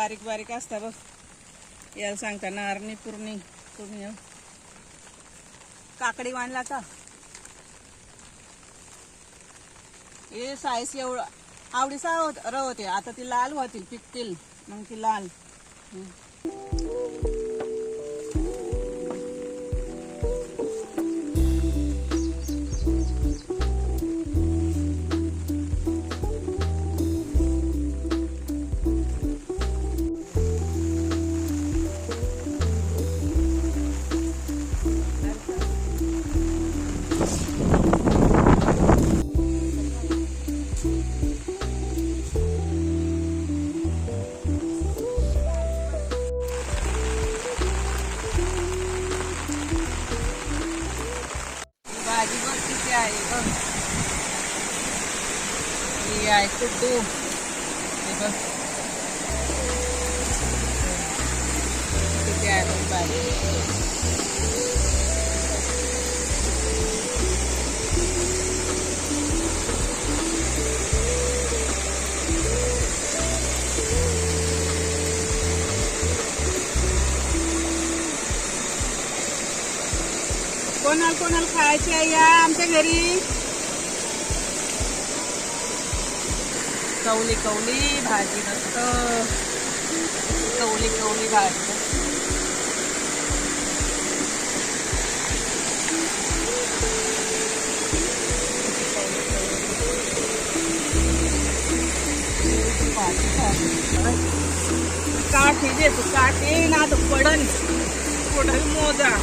बारीक बारीक असता बघ, याला सांगता नारणी पूर्णी तुम्ही काकडी वाढला का हे साईज एवढं आवडीचा होते. आता ती लाल होतील, पिकतील मग ती लाल. भाजी बघ किती आहे बघ, ही आहे कुट्टू. हे बघ किती आहे बघ भाजी. कोणाला खायची आहे या आमच्या घरी. कवली कवली भाजी मस्त, कवली कवली भाजी. काठी दे तू, काठी ना तो पडन मोजा.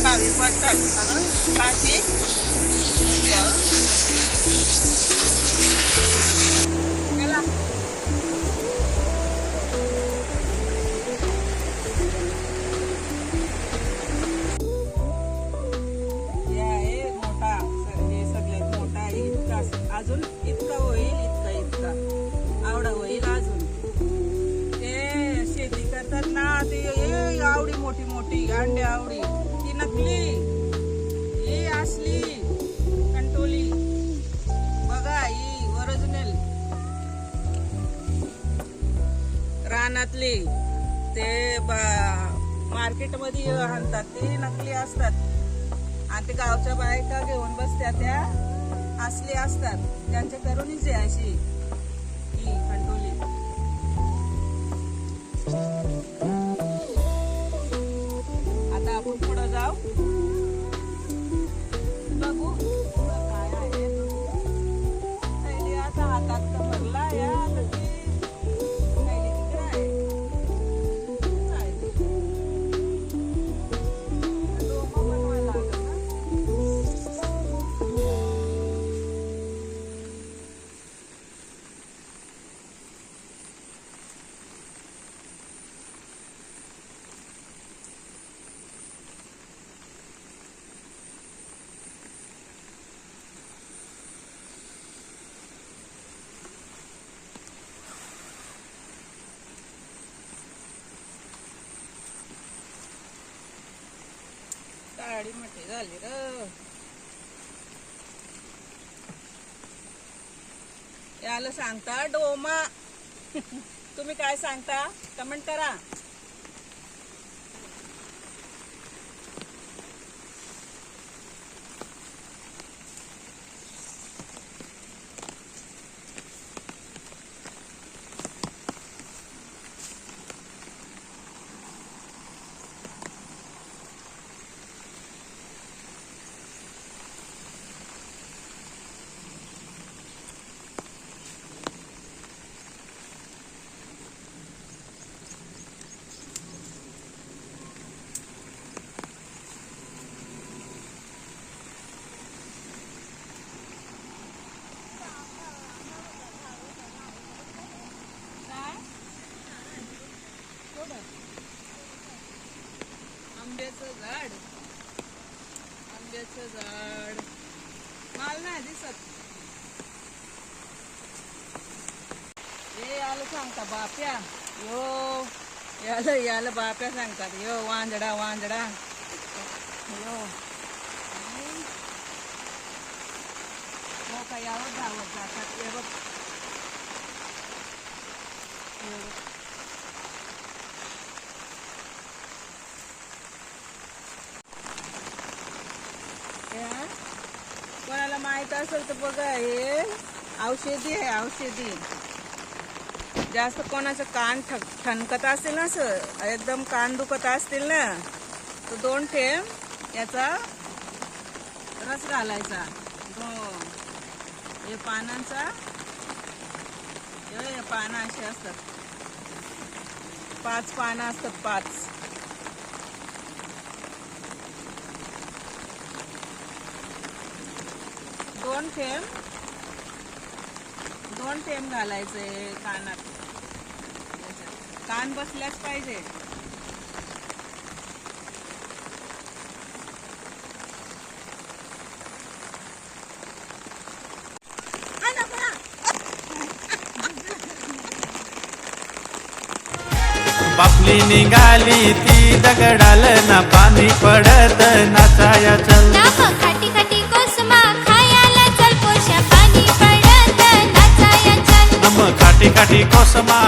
Kami patag, kasi kailan मोठा हे सगळ्यात मोठा आहे. इतका अजून इतका होईल, इतका आवडा होईल अजून. ते शेती करतात ना, ते आवडी मोठी मोठी अंडे आवडी नकली, ही असली कंटोली बघा, ही ओरिजिनल रानातली. ते मार्केट मध्ये आणतात ते नकली असतात, आणि ते गावच्या बायका घेऊन बसत्या त्या असली असतात. त्यांच्या करूनच आहे अशी ही कंटोली. आता आपण पुढं जाऊ, बघू काय आहे. पहिली आता हातात भरला या गाडी मोठी झाली र. याला सांगता डोमा. तुम्ही काय सांगता कमेंट करा. आंब्याचं झाड माल नाही दिसत. हे याला सांगता बाप्या, यो याला बाप्या सांगतात. यो वांजडा वांजडा यो यावर धावत जातात. हे बघ. हे बघ. हे कोणाला माहित असेल तर बघा, हे औषधी आहे, औषधी. जास्त कोणाचं कान ठणकत असेल ना, सर एकदम कान दुखत असतील ना, तर 2 थेंब याचा रस घालायचा. हे पानांचा, हे पानं अशी असतात, 5 पानं असतात, 5. दोन थेंब घालायचे कानात. कान बसल्याच पाहिजे. बापली निघाली ती दगडाल ना पाणी पडत नाचाया चल. खाटी खाटी कोसमा खायला चल पोषा पाणी पडत नाचाया चल. खाटी खाटी कोसमा